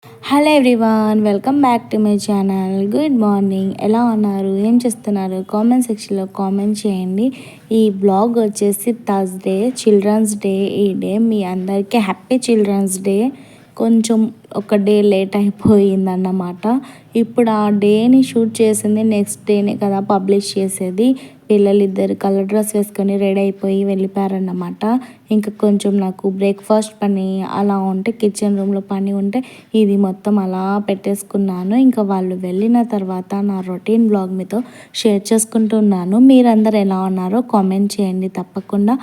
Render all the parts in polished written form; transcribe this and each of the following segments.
Hello everyone, welcome back to my channel. Good morning. ఎలా ఉన్నారు, ఏం చేస్తున్నారు? కామెంట్ సెక్షన్లో కామెంట్ చేయండి. ఈ బ్లాగ్ వచ్చేసి థర్స్డే, చిల్డ్రన్స్ డే. ఈ డే మీ అందరికీ హ్యాపీ చిల్డ్రన్స్ డే. కొంచెం ఒక డే లేట్ అయిపోయిందన్నమాట. ఇప్పుడు ఆ డేని షూట్ చేసింది నెక్స్ట్ డేనే కదా పబ్లిష్ చేసేది. పిల్లలిద్దరు కలర్ డ్రెస్ వేసుకొని రెడీ అయిపోయి వెళ్ళిపోయారన్నమాట. ఇంకా కొంచెం నాకు బ్రేక్ఫాస్ట్ పని అలా ఉంటే, కిచెన్ రూమ్లో పని ఉంటే ఇది మొత్తం అలా పెట్టేసుకున్నాను. ఇంకా వాళ్ళు వెళ్ళిన తర్వాత నా రొటీన్ బ్లాగ్ మీతో షేర్ చేసుకుంటున్నాను. మీరందరూ ఎలా ఉన్నారో కామెంట్ చేయండి తప్పకుండా.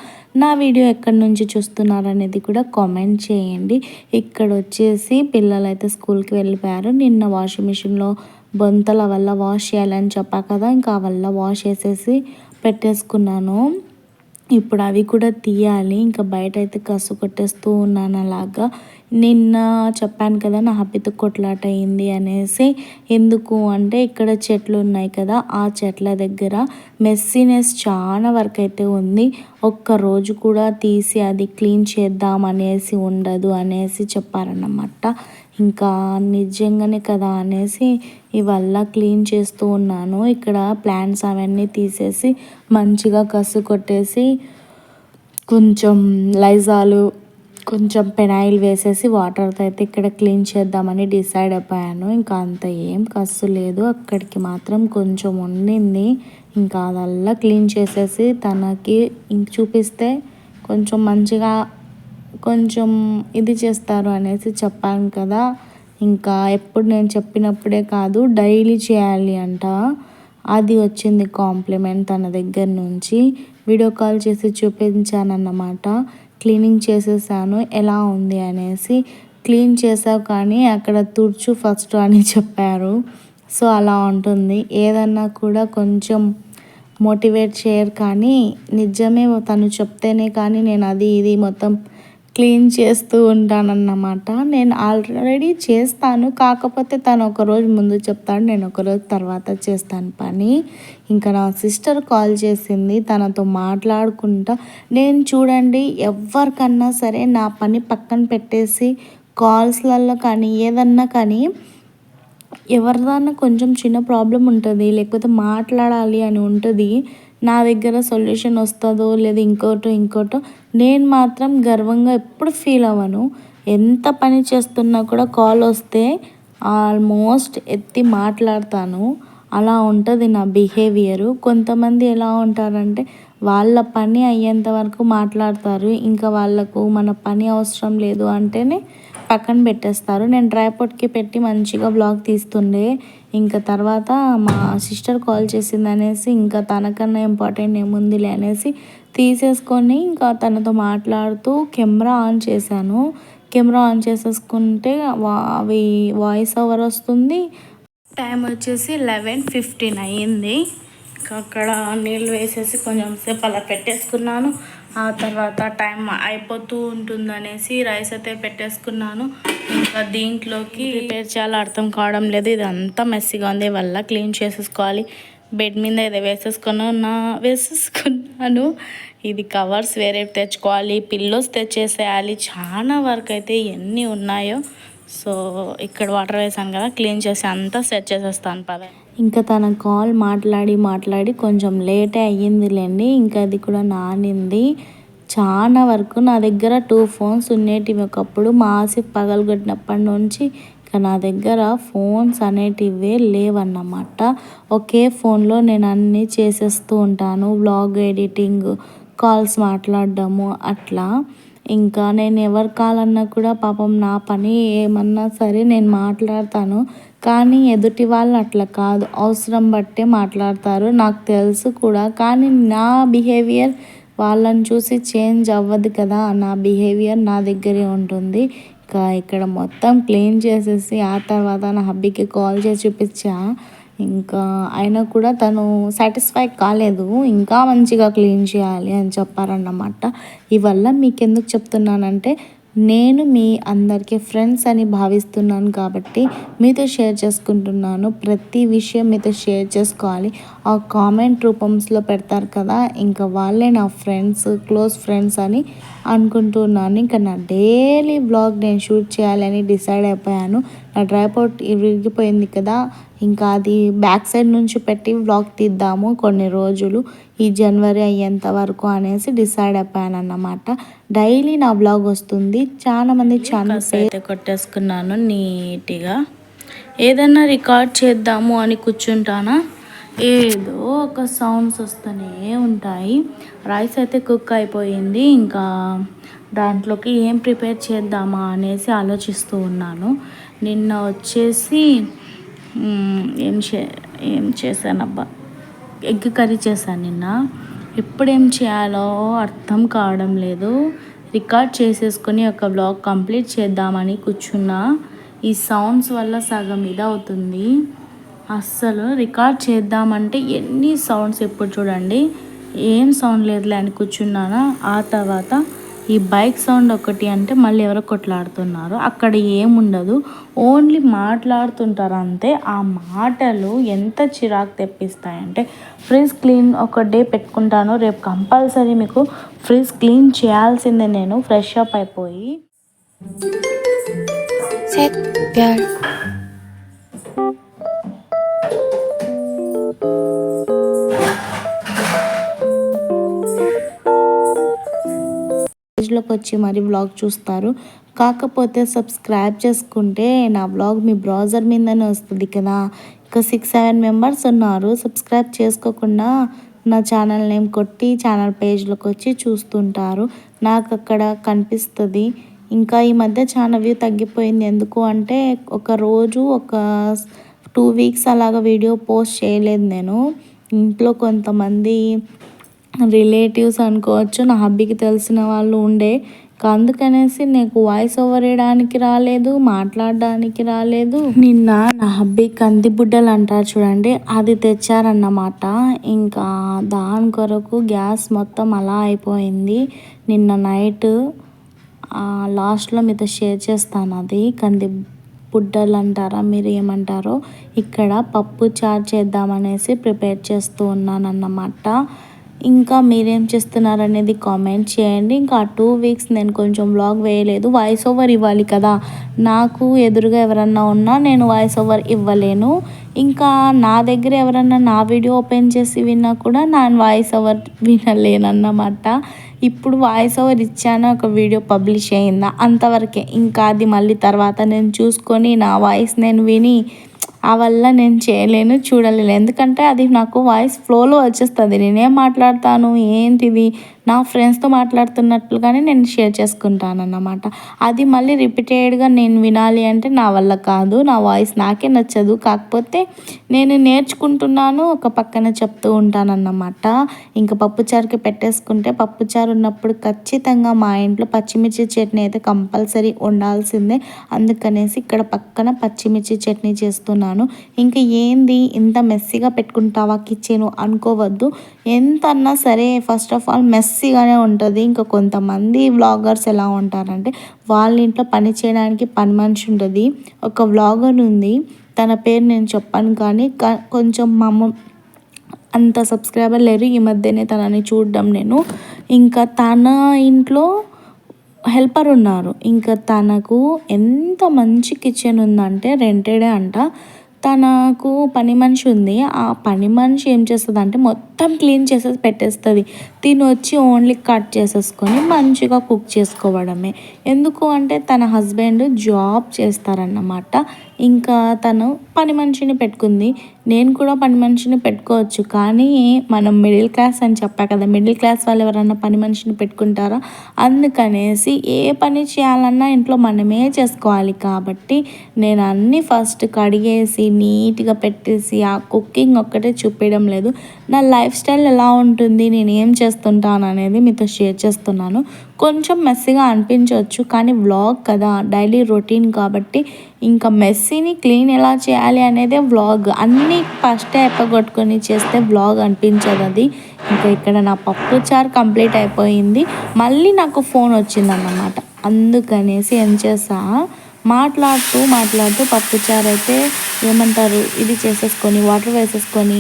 నా వీడియో ఎక్కడి నుంచి చూస్తున్నారు అనేది కూడా కామెంట్ చేయండి. ఇక్కడ వచ్చేసి పిల్లలు అయితే స్కూల్కి వెళ్ళిపోయారు. నిన్న వాషింగ్ మిషన్లో బొంతల వల్ల వాష్ చేయాలని చెప్పా కదా, ఇంకా వల్ల వాష్ చేసేసి పెట్టేసుకున్నాను. ఇప్పుడు అవి కూడా తీయాలి. ఇంకా బయట అయితే కసు కొట్టేస్తూ ఉన్నాను అలాగా. నిన్న చెప్పాను కదా నా హబ్బీతో కొట్లాట అయింది అనేసి. ఎందుకు అంటే ఇక్కడ చెట్లు ఉన్నాయి కదా, ఆ చెట్ల దగ్గర మెస్సీనెస్ చాలా వరకు అయితే ఉంది. ఒక్కరోజు కూడా తీసి అది క్లీన్ చేద్దాం అనేసి ఉండదు అనేసి చెప్పారన్నమాట. ఇంకా నిజంగానే కదా అనేసి ఇవల్ల క్లీన్ చేస్తూ ఉన్నాను. ఇక్కడ ప్లాంట్స్ అవన్నీ తీసేసి మంచిగా కసు కొట్టేసి కొంచెం లైజాలు కొంచెం పెనాయిల్ వేసేసి వాటర్తో అయితే ఇక్కడ క్లీన్ చేద్దామని డిసైడ్ అయిపోయాను. ఇంకా అంత ఏం కసు లేదు, అక్కడికి మాత్రం కొంచెం ఉండింది. ఇంకా అదల్లా క్లీన్ చేసేసి తనకి ఇంక చూపిస్తే కొంచెం మంచిగా కొంచెం ఇది చేస్తారు అనేసి చెప్పాను కదా. ఇంకా ఎప్పుడు నేను చెప్పినప్పుడే కాదు, డైలీ చేయాలి అంట. అది వచ్చింది కాంప్లిమెంట్ తన దగ్గర నుంచి. వీడియో కాల్ చేసి చూపించానన్నమాట. క్లీనింగ్ చేసేసాను ఎలా ఉంది అనేసి. క్లీన్ చేసావు కానీ అక్కడ తుడుచు ఫస్ట్ అని చెప్పారు. సో అలా ఉంటుంది. ఏదన్నా కూడా కొంచెం మోటివేట్ చేయరు కానీ నిజమే, తను చెప్తేనే కానీ నేను అది ఇది మొత్తం క్లీన్ చేస్తూ ఉంటానన్నమాట. నేను ఆల్రెడీ చేస్తాను, కాకపోతే తను ఒకరోజు ముందు చెప్తాడు, నేను ఒకరోజు తర్వాత చేస్తాను పని. ఇంకా నా సిస్టర్ కాల్ చేసింది, తనతో మాట్లాడుకుంటా నేను చూడండి ఎవరికన్నా సరే నా పని పక్కన పెట్టేసి కాల్స్లలో కానీ ఏదన్నా కానీ ఎవరిదన్నా కొంచెం చిన్న ప్రాబ్లం ఉంటుంది, లేకపోతే మాట్లాడాలి అని ఉంటుంది, నా దగ్గర సొల్యూషన్ వస్తుందో లేదా ఇంకోటో నేను మాత్రం గర్వంగా ఎప్పుడు ఫీల్ అవ్వను. ఎంత పని చేస్తున్నా కూడా కాల్ వస్తే ఆల్మోస్ట్ ఎత్తి మాట్లాడతాను. అలా ఉంటుంది నా బిహేవియరు. కొంతమంది ఎలా ఉంటారంటే వాళ్ళ పని అయ్యేంత వరకు మాట్లాడతారు, ఇంకా వాళ్ళకు మన పని అవసరం లేదు అంటేనే పక్కన పెట్టేస్తారు. నేను ట్రైపాడ్కి పెట్టి మంచిగా బ్లాగ్ తీస్తుండే. ఇంకా తర్వాత మా సిస్టర్ కాల్ చేసింది అనేసి ఇంకా తనకన్నా ఇంపార్టెంట్ ఏముందిలే అనేసి తీసేసుకొని ఇంకా తనతో మాట్లాడుతూ కెమెరా ఆన్ చేశాను. కెమెరా ఆన్ చేసేసుకుంటే అవి వాయిస్ ఓవర్ వస్తుంది. టైం వచ్చేసి 11:15 అయ్యింది. అక్కడ నీళ్ళు వేసేసి కొంచెం సేపు అలా పెట్టేసుకున్నాను. ఆ తర్వాత టైం అయిపోతూ ఉంటుందనేసి రైస్ అయితే పెట్టేసుకున్నాను. ఇంకా దీంట్లోకి ప్రిపేర్ చేయాలో అర్థం కావడం లేదు. ఇదంతా మెస్సీగా ఉంది, వల్ల క్లీన్ చేసేసుకోవాలి. బెడ్ మీద ఏదో వేసేసుకున్నాను. ఇది కవర్స్ వేరే తెచ్చుకోవాలి, పిల్లోస్ తెచ్చేసేయాలి. చాలా వరకు అయితే ఎన్ని ఉన్నాయో. సో ఇక్కడ వాటర్ వేసాను కదా, క్లీన్ చేసి అంతా సెట్ చేసేస్తాను పద. ఇంకా తన కాల్ మాట్లాడి కొంచెం లేటే అయ్యిందిలేండి. ఇంకా అది కూడా నానింది. చాలా వరకు నా దగ్గర 2 ఫోన్స్ ఉండేటివి ఒకప్పుడు. మా ఆసిఫ్ పగలగొట్టినప్పటి నుంచి ఇంకా నా దగ్గర ఫోన్స్ అనేటివే లేవన్నమాట. ఒకే ఫోన్లో నేను అన్నీ చేసేస్తూ ఉంటాను, వ్లాగ్ ఎడిటింగ్, కాల్స్ మాట్లాడడము అట్లా. ఇంకా నేను ఎవరు కాలన్నా కూడా పాపం నా పని ఏమన్నా సరే నేను మాట్లాడతాను, కానీ ఎదుటి వాళ్ళు అట్లా కాదు, అవసరం బట్టే మాట్లాడతారు. నాకు తెలుసు కూడా, కానీ నా బిహేవియర్ వాళ్ళని చూసి చేంజ్ అవ్వదు కదా. నా బిహేవియర్ నా దగ్గరే ఉంటుంది. ఇంకా ఇక్కడ మొత్తం క్లీన్ చేసేసి ఆ తర్వాత నా హబ్బీకి కాల్ చేసి చూపించా. ఇంకా అయినా కూడా తను సాటిస్ఫై కాలేదు, ఇంకా మంచిగా క్లీన్ చేయాలి అని చెప్పారన్నమాట. ఇవల్ల మీకు ఎందుకు చెప్తున్నానంటే నేను మీ అందరికీ ఫ్రెండ్స్ అని భావిస్తున్నాను కాబట్టి మీతో షేర్ చేసుకుంటున్నాను. ప్రతి విషయం మీతో షేర్ చేసుకోవాలి. ఆ కామెంట్ రూపంలో పెడతారు కదా, ఇంకా వాళ్ళే నా ఫ్రెండ్స్, క్లోజ్ ఫ్రెండ్స్ అని అనుకుంటున్నాను. ఇంకా నా డైలీ బ్లాగ్ నేను షూట్ చేయాలని డిసైడ్ అయిపోయాను. నా ట్రైపాడ్ విరిగిపోయింది కదా, ఇంకా అది బ్యాక్ సైడ్ నుంచి పెట్టి వ్లాగ్ తీద్దాము కొన్ని రోజులు ఈ జనవరి అయ్యేంత వరకు అనేసి డిసైడ్ అయిపోయాను అన్నమాట. డైలీ నా వ్లాగ్ వస్తుంది. చాలామంది ఛానల్స్ అయితే కొట్టేసుకున్నాను నీట్గా. ఏదన్నా రికార్డ్ చేద్దాము అని కూర్చుంటానా, ఏదో ఒక సౌండ్స్ వస్తూనే ఉంటాయి. రైస్ అయితే కుక్ అయిపోయింది. ఇంకా దాంట్లోకి ఏం ప్రిపేర్ చేద్దామా అనేసి ఆలోచిస్తూ ఉన్నాను. నిన్న వచ్చేసి ఏం చేశానబ్బా, ఎగ్ కర్రీ చేశాను నిన్న. ఎప్పుడేం చేయాలో అర్థం కావడం లేదు. రికార్డ్ చేసేసుకొని ఒక బ్లాగ్ కంప్లీట్ చేద్దామని కూర్చున్నా. ఈ సౌండ్స్ వల్ల సగం ఇదవుతుంది. అస్సలు రికార్డ్ చేద్దామంటే ఎన్ని సౌండ్స్, ఎప్పుడు చూడండి ఏం సౌండ్ లేదులే అని కూర్చున్నానా. ఆ తర్వాత ఈ బైక్ సౌండ్ ఒకటి, అంటే మళ్ళీ ఎవరో కొట్లాడుతున్నారు. అక్కడ ఏముండదు, ఓన్లీ మాట్లాడుతుంటారు అంతే. ఆ మాటలు ఎంత చిరాకు తెప్పిస్తాయంటే, ఫ్రిడ్జ్ క్లీన్ ఒక డే పెట్టుకుంటాను. రేపు కంపల్సరీ మీకు ఫ్రిడ్జ్ క్లీన్ చేయాల్సిందే నేను, ఫ్రెష్ అప్ అయిపోయి. పేజ్లోకి వచ్చి మరి వ్లాగ్ చూస్తారు. కాకపోతే సబ్స్క్రైబ్ చేసుకుంటే నా వ్లాగ్ మీ బ్రౌజర్ మీదనే వస్తుంది కదా. ఇంకా 6-7 మెంబర్స్ ఉన్నారు. సబ్స్క్రైబ్ చేసుకోకుండా నా ఛానల్ నేమ్ కొట్టి ఛానల్ పేజ్లోకి వచ్చి చూస్తుంటారు. నాకు అక్కడ కనిపిస్తుంది. ఇంకా ఈ మధ్య చాలా వ్యూ తగ్గిపోయింది. ఎందుకు అంటే ఒక 2 వీక్స్ అలాగ వీడియో పోస్ట్ చేయలేదు నేను. ఇంట్లో కొంతమంది రిలేటివ్స్ అనుకోవచ్చు, నా హబ్బీకి తెలిసిన వాళ్ళు ఉండే, అందుకనేసి నాకు వాయిస్ ఓవర్ వేయడానికి రాలేదు, మాట్లాడడానికి రాలేదు. నిన్న నా హబ్బీ కంది బుడ్డలు అంటారు చూడండి, అది తెచ్చారన్నమాట. ఇంకా దాని కొరకు గ్యాస్ మొత్తం అలా అయిపోయింది. నిన్న నైట్ లాస్ట్లో మీతో షేర్ చేస్తాను. అది కంది బుడ్డలు అంటారా, మీరు ఏమంటారో. ఇక్కడ పప్పు చారు చేద్దామనేసి ప్రిపేర్ చేస్తూ ఉన్నాను అన్నమాట. ఇంకా మీరేం చేస్తున్నారు అనేది కామెంట్ చేయండి. ఇంకా 2 వీక్స్ నేను కొంచెం వ్లాగ్ వేయలేదు. వాయిస్ ఓవర్ ఇవ్వాలి కదా, నాకు ఎదురుగా ఎవరన్నా ఉన్నా నేను వాయిస్ ఓవర్ ఇవ్వలేను. ఇంకా నా దగ్గర ఎవరన్నా నా వీడియో ఓపెన్ చేసి విన్నా కూడా నా వాయిస్ ఓవర్ వినలేనన్నమాట. ఇప్పుడు వాయిస్ ఓవర్ ఇచ్చాను, ఒక వీడియో పబ్లిష్ అయిందా, అంతవరకే. ఇంకా అది మళ్ళీ తర్వాత నేను చూసుకొని నా వాయిస్ నేను విని ఆ వల్ల నేను చేయలేను, చూడలేను. ఎందుకంటే అది నాకు వాయిస్ ఫ్లోలో వచ్చేస్తుంది. నేనేం మాట్లాడతాను ఏంటిది నా ఫ్రెండ్స్తో మాట్లాడుతున్నట్లుగానే నేను షేర్ చేసుకుంటాను అన్నమాట. అది మళ్ళీ రిపీటెడ్గా నేను వినాలి అంటే నా వల్ల కాదు, నా వాయిస్ నాకే నచ్చదు. కాకపోతే నేను నేర్చుకుంటున్నాను, ఒక పక్కన చెప్తూ ఉంటానన్నమాట. ఇంకా పప్పుచారుకి పెట్టేసుకుంటే, పప్పుచారు ఉన్నప్పుడు ఖచ్చితంగా మా ఇంట్లో పచ్చిమిర్చి చట్నీ అయితే కంపల్సరీ ఉండాల్సిందే. అందుకనేసి ఇక్కడ పక్కన పచ్చిమిర్చి చట్నీ చేస్తున్నాను. ఇంకా ఏంది ఇంత మెస్సీగా పెట్టుకుంటావా కిచెన్ అనుకోవద్దు. ఎంత అన్నా సరే ఫస్ట్ ఆఫ్ ఆల్ మెస్సీగానే ఉంటుంది. ఇంకా కొంతమంది వ్లాగర్స్ ఎలా ఉంటారంటే, వాళ్ళ ఇంట్లో పని చేయడానికి పని మనిషి ఉంటుంది. ఒక వ్లాగర్ ఉంది, తన పేరు నేను చెప్పాను, కానీ కొంచెం అంత సబ్స్క్రైబర్ లేరు. ఈ మధ్యనే తనని చూడడం నేను. ఇంకా తన ఇంట్లో హెల్పర్ ఉన్నారు. ఇంకా తనకు ఎంత మంచి కిచెన్ ఉందంటే, రెంటెడే అంట. తనకు పని మనిషి ఉంది. ఆ పని మనిషి ఏం చేస్తుంది అంటే మొత్తం క్లీన్ చేసేసి పెట్టేస్తుంది. తిని వచ్చి ఓన్లీ కట్ చేసేసుకొని మంచిగా కుక్ చేసుకోవడమే. ఎందుకు అంటే తన హస్బెండ్ జాబ్ చేస్తారన్నమాట. ఇంకా తను పని మనిషిని పెట్టుకుంది. నేను కూడా పని మనిషిని పెట్టుకోవచ్చు, కానీ మనం మిడిల్ క్లాస్ అని చెప్పా కదా, మిడిల్ క్లాస్ వాళ్ళు ఎవరన్నా పని మనిషిని పెట్టుకుంటారా? అందుకనేసి ఏ పని చేయాలన్నా ఇంట్లో మనమే చేసుకోవాలి. కాబట్టి నేను అన్నీ ఫస్ట్ కడిగేసి నీట్గా పెట్టేసి ఆ కుకింగ్ ఒక్కటే చూపించడం లేదు. నా లైఫ్ స్టైల్ ఎలా ఉంటుంది, నేను ఏం చేస్తుంటాను అనేది మీతో షేర్ చేస్తున్నాను. కొంచెం మెస్సీగా అనిపించవచ్చు, కానీ వ్లాగ్ కదా, డైలీ రొటీన్ కాబట్టి ఇంకా మెస్సీని క్లీన్ ఎలా చేయాలి అనేదే వ్లాగ్. అన్నీ ఫస్టే ఎప్పగొట్టుకొని చేస్తే వ్లాగ్ అనిపించదు అది. ఇంకా ఇక్కడ నా పప్పు చారు కంప్లీట్ అయిపోయింది. మళ్ళీ నాకు ఫోన్ వచ్చిందన్నమాట. అందుకనేసి ఏం చేసా, మాట్లాడుతూ పప్పు చారు అయితే ఏమంటారు ఇది చేసేసుకొని వాటర్ వేసేసుకొని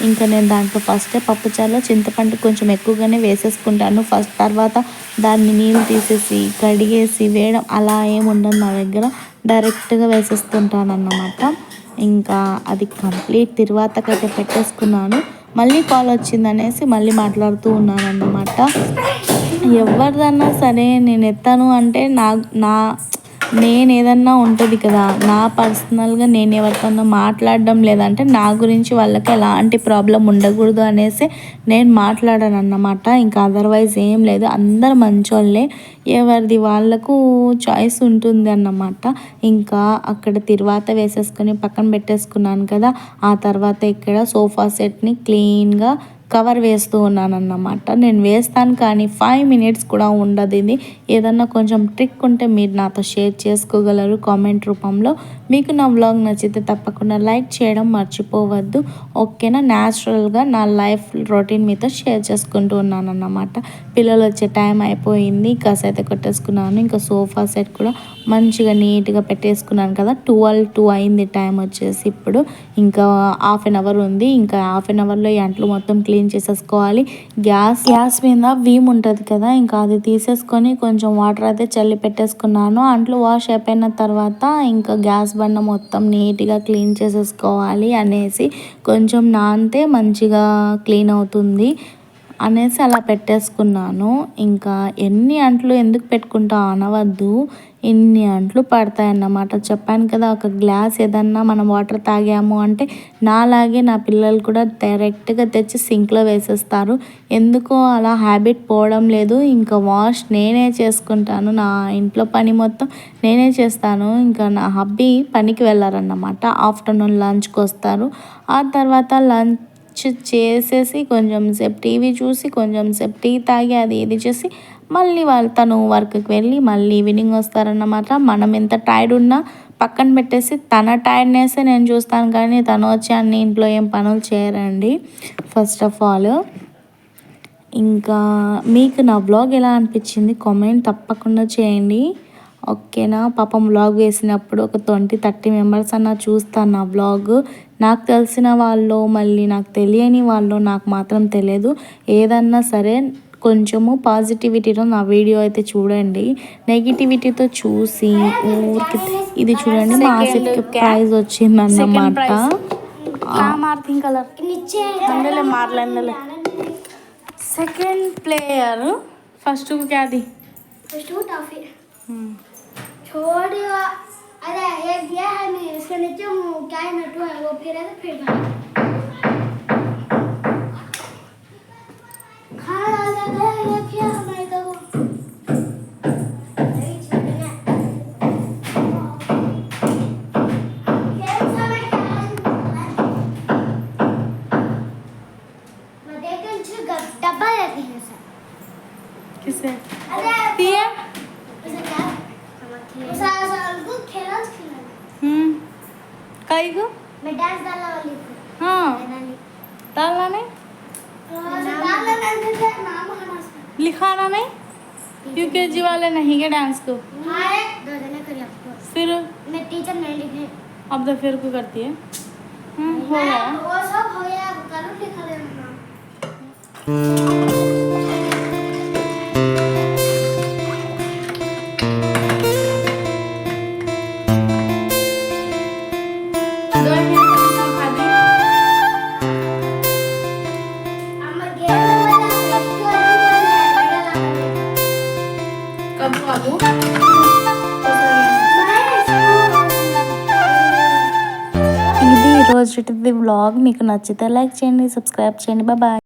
ఇంకా నేను దాంట్లో ఫస్టే పప్పుచారులో చింతపండు కొంచెం ఎక్కువగానే వేసేసుకుంటాను ఫస్ట్. తర్వాత దాన్ని నీళ్ళు తీసేసి కడిగేసి వేయడం అలా ఏమి ఉండదు నా దగ్గర, డైరెక్ట్గా వేసేస్తుంటాను అన్నమాట. ఇంకా అది కంప్లీట్ తర్వాతకైతే పెట్టేసుకున్నాను. మళ్ళీ కాల్ వచ్చిందనేసి మళ్ళీ మాట్లాడుతూ ఉన్నాను అన్నమాట. ఎవరిదన్నా సరే నేను ఎత్తాను అంటే నా నేను ఏదన్నా ఉంటుంది కదా, నా పర్సనల్గా నేను ఎవరితోనో మాట్లాడడం లేదంటే నా గురించి వాళ్ళకి ఎలాంటి ప్రాబ్లం ఉండకూడదు అనేసి నేను మాట్లాడాను అన్నమాట. ఇంకా అదర్వైజ్ ఏం లేదు, అందరు మంచోళ్ళే, ఎవరిది వాళ్ళకు చాయిస్ ఉంటుంది అన్నమాట. ఇంకా అక్కడ తిరువాత వేసేసుకొని పక్కన పెట్టేసుకున్నాను కదా. ఆ తర్వాత ఇక్కడ సోఫా సెట్ని క్లీన్గా కవర్ వేస్తూ ఉన్నాను అన్నమాట. నేను వేస్తాను కానీ 5 మినిట్స్ కూడా ఉండదు ఇది. ఏదన్నా కొంచెం ట్రిక్ ఉంటే మీరు నాతో షేర్ చేసుకోగలరు కామెంట్ రూపంలో. మీకు నా వ్లాగ్ నచ్చితే తప్పకుండా లైక్ చేయడం మర్చిపోవద్దు, ఓకేనా. న్యాచురల్గా నా లైఫ్ రొటీన్ మీతో షేర్ చేసుకుంటూ ఉన్నాను అన్నమాట. పిల్లలు వచ్చే టైం అయిపోయింది, కాసైతే కొట్టేసుకున్నాను. ఇంకా సోఫా సెట్ కూడా మంచిగా నీట్గా పెట్టేసుకున్నాను కదా. 12 అయింది టైం వచ్చేసి. ఇప్పుడు ఇంకా హాఫ్ అన్ అవర్ ఉంది. ఇంకా హాఫ్ అన్ అవర్లో ఈ అంట్లు మొత్తం క్లీన్ చేసేసుకోవాలి. గ్యాస్ మీద వీమ్ ఉంటుంది కదా, ఇంకా అది తీసేసుకొని కొంచెం వాటర్ అయితే చల్లి పెట్టేసుకున్నాను. అంట్లు వాష్ అయిపోయిన తర్వాత ఇంకా గ్యాస్ బండ మొత్తం నీట్గా క్లీన్ చేసేసుకోవాలి అనేసి, కొంచెం నానితే మంచిగా క్లీన్ అవుతుంది అనేసి అలా పెట్టేసుకున్నాను. ఇంకా ఎన్ని అంట్లు ఎందుకు పెట్టుకుంటా అనవద్దు, ఇన్ని అంట్లు పడతాయన్నమాట. చెప్పాను కదా, ఒక గ్లాస్ ఏదన్నా మనం వాటర్ తాగాము అంటే నాలాగే నా పిల్లలు కూడా డైరెక్ట్గా తెచ్చి సింక్లో వేసేస్తారు. ఎందుకో అలా హ్యాబిట్ పోవడం లేదు. ఇంకా వాష్ నేనే చేసుకుంటాను, నా ఇంట్లో పని మొత్తం నేనే చేస్తాను. ఇంకా నా హబ్బీ పనికి వెళ్ళారన్నమాట, ఆఫ్టర్నూన్ లంచ్కి వస్తారు. ఆ తర్వాత లంచ్ చేసేసి కొంచెం సేపు టీవీ చూసి కొంచెం సేపు టీ తాగి అది ఇది చేసి మళ్ళీ తను వర్క్కి వెళ్ళి మళ్ళీ ఈవినింగ్ వస్తారన్నమాట. మనం ఎంత టైర్డ్ ఉన్నా పక్కన పెట్టేసి తన టైర్డ్నెస్సే నేను చూస్తాను, కానీ తను వచ్చి అన్ని ఇంట్లో ఏం పనులు చేయరండి ఫస్ట్ ఆఫ్ ఆల్. ఇంకా మీకు నా వ్లాగ్ ఎలా అనిపించింది కామెంట్ తప్పకుండా చేయండి, ఓకేనా. పాపం వ్లాగ్ వేసినప్పుడు ఒక 20-30 మెంబర్స్ అన్న చూస్తాను నా వ్లాగ్. నాకు తెలిసిన వాళ్ళు మళ్ళీ నాకు తెలియని వాళ్ళు నాకు మాత్రం తెలియదు. ఏదన్నా సరే కొంచెము పాజిటివిటీతో నా వీడియో అయితే చూడండి, నెగిటివిటీతో చూసి ఊరికి ఇది చూడండి. మా ఆసిఫ్కి ప్రైజ్ వచ్చిందన్నమాట. సెకండ్ ప్లేయర్, ఫస్ట్ क्या दी? फर्स्ट टॉफी छोड़ अरे एक दिया है मैं इसके नीचे क्या है नटू है वो फिर है तो फिर खाना डाला है ये क्या हमारे तो डब्बा लेते हैं सर। किसे अरे दिया? कई को मैं डांस डालने वाली थी। हाँ डालना नहीं, नाम लिखाना नहीं, यूकेजी वाले नहीं के डांस को दो जने करिए आपको, फिर मैं टीचर नहीं लिखे अब तो फिर को करती है। हो गया वो सब हो गया, करो लिखा देना नाम। ఇది ఈరోజు వ్లాగ్. మీకు నచ్చితే లైక్ చేయండి, సబ్స్క్రైబ్ చేయండి. బాయ్.